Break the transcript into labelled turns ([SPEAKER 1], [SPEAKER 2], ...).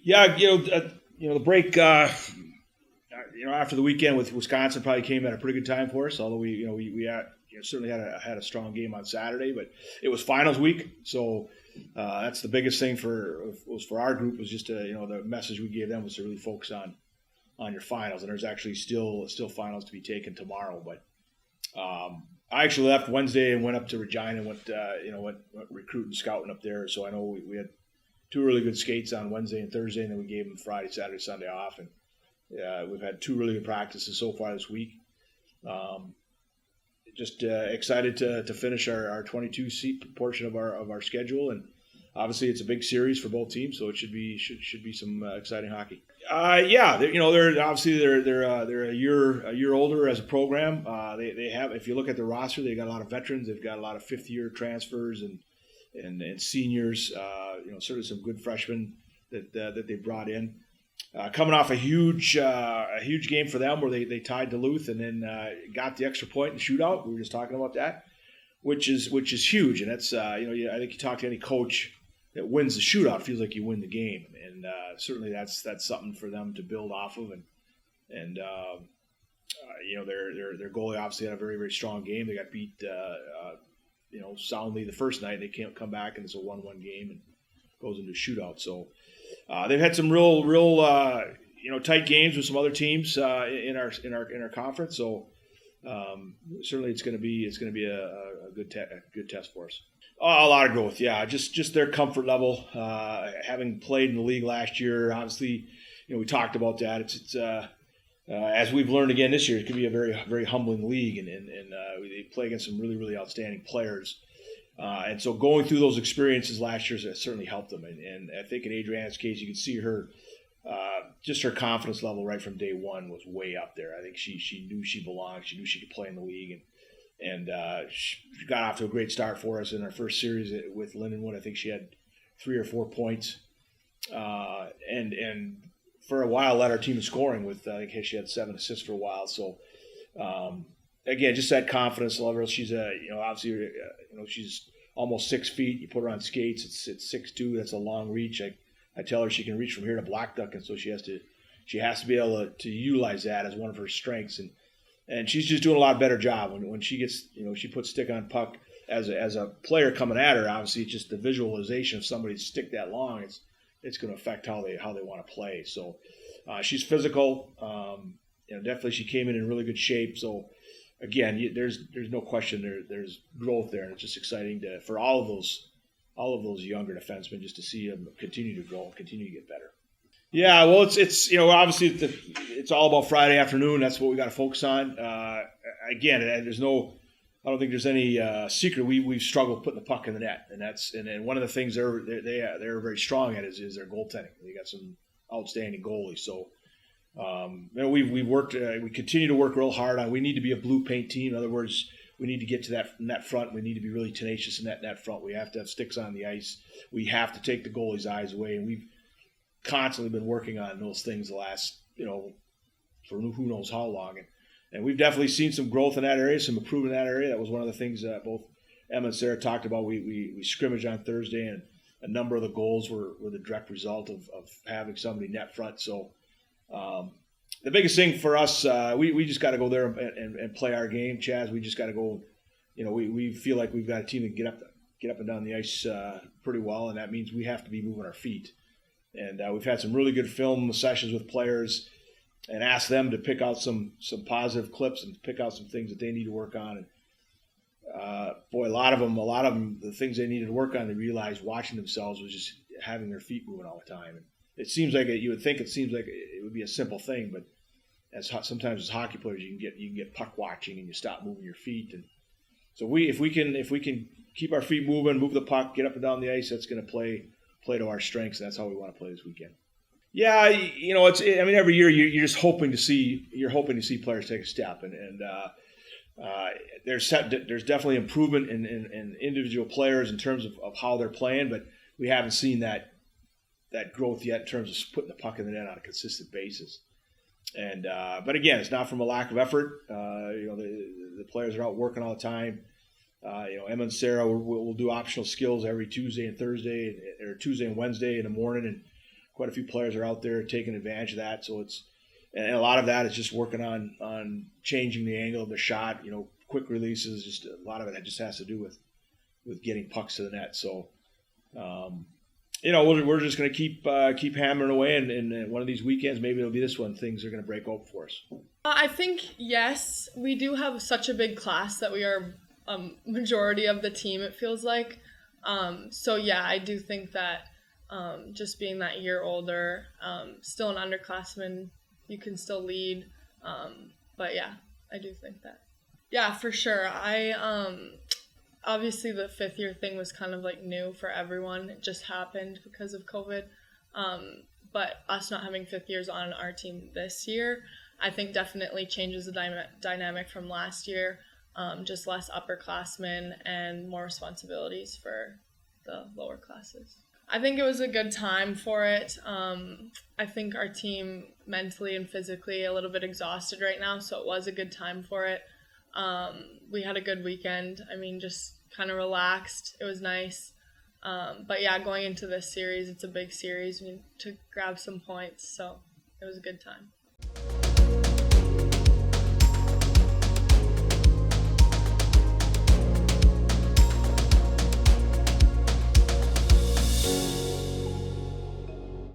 [SPEAKER 1] Yeah, the break. After the weekend with Wisconsin probably came at a pretty good time for us. Although we certainly had a strong game on Saturday, but it was finals week, so that's the biggest thing for our group was just the message we gave them was to really focus on your finals, and there's actually still finals to be taken tomorrow. But I actually left Wednesday and went up to Regina and went recruiting, scouting up there. So I know we had two really good skates on Wednesday and Thursday, and then we gave them Friday, Saturday, Sunday off, and we've had two really good practices so far this week. Just excited to finish our 22 seat portion of our schedule, and obviously it's a big series for both teams, so it should be some exciting hockey. They're a year older as a program. They have, if you look at the roster, they got a lot of veterans. They've got a lot of fifth year transfers and seniors. Certainly some good freshmen that they brought in. Coming off a huge game for them where they tied Duluth and then got the extra point in the shootout. We were just talking about that, which is huge. And that's I think you talk to any coach that wins the shootout, it feels like you win the game. And certainly that's something for them to build off of. And their goalie obviously had a very, very strong game. They got beat soundly the first night. They can't come back, and it's a 1-1 game and goes into a shootout. So. They've had some real tight games with some other teams in our conference. So certainly it's going to be a good test for us. A lot of growth, yeah. Just their comfort level, having played in the league last year. Obviously, we talked about that. It's as we've learned again this year, it can be a very, very humbling league, and they play against some really, really outstanding players. And so going through those experiences last year has certainly helped them. And I think in Adriana's case, you can see her, just her confidence level right from day one was way up there. I think she knew she belonged. She knew she could play in the league. And she got off to a great start for us in our first series with Lindenwood. I think she had 3 or 4 points. And for a while led our team in scoring with, I think she had 7 assists for a while. So, again, just that confidence level. She's obviously, she's almost 6 feet. You put her on skates, it's 6'2". That's a long reach. I tell her she can reach from here to black duck, and so she has to be able to utilize that as one of her strengths. And she's just doing a lot better job when she gets, she puts stick on puck as a player coming at her. Obviously, it's just the visualization of somebody stick that long. It's going to affect how they want to play. So she's physical. Definitely she came in really good shape. So. Again, there's no question there's growth there, and it's just exciting for all of those younger defensemen just to see them continue to grow and continue to get better. Yeah, well, it's obviously it's all about Friday afternoon. That's what we got to focus on. Again, I don't think there's any secret. We've struggled putting the puck in the net, and one of the things they're very strong at is their goaltending. They got some outstanding goalies, so. We've worked. We continue to work real hard on. We need to be a blue paint team. In other words, we need to get to that net front. We need to be really tenacious in that net front. We have to have sticks on the ice. We have to take the goalie's eyes away, and we've constantly been working on those things the last, for who knows how long. And we've definitely seen some growth in that area, some improvement in that area. That was one of the things that both Emma and Sarah talked about. We scrimmaged on Thursday, and a number of the goals were the direct result of having somebody net front. So. The biggest thing for us, we just got to go there and play our game, Chaz. We just got to go. We feel like we've got a team that get up and down the ice pretty well, and that means we have to be moving our feet. And we've had some really good film sessions with players, and asked them to pick out some positive clips and pick out some things that they need to work on. And a lot of them, the things they needed to work on, they realized watching themselves was just having their feet moving all the time. And it seems like you would think it seems like it would be a simple thing, but sometimes as hockey players, you can get puck watching and you stop moving your feet. And so if we can keep our feet moving, move the puck, get up and down the ice, that's going to play to our strengths. And that's how we want to play this weekend. Yeah, every year you're just hoping to see players take a step, and there's definitely improvement in individual players in terms of how they're playing, but we haven't seen that growth yet in terms of putting the puck in the net on a consistent basis. And but again, it's not from a lack of effort. The players are out working all the time. Emma and Sarah will do optional skills every Tuesday and Thursday, or Tuesday and Wednesday in the morning. And of quite a few players are out there taking advantage of that. So and a lot of that is just working on changing the angle of the shot. Quick releases. Just a lot of it just has to do with getting pucks to the net. So. We're just going to keep hammering away, and one of these weekends, maybe it'll be this one, things are going to break open for us.
[SPEAKER 2] I think, yes, we do have such a big class that we are majority of the team, it feels like. So, yeah, I do think that just being that year older, still an underclassman, you can still lead. But, yeah, I do think that. Yeah, for sure. Obviously, the fifth year thing was kind of like new for everyone. It just happened because of COVID. But us not having fifth years on our team this year, I think definitely changes the dynamic from last year. Just less upperclassmen and more responsibilities for the lower classes. I think it was a good time for it. I think our team mentally and physically a little bit exhausted right now, so it was a good time for it. We had a good weekend. Just kind of relaxed. It was nice. But yeah, going into this series, it's a big series. We need to grab some points, so it was a good time.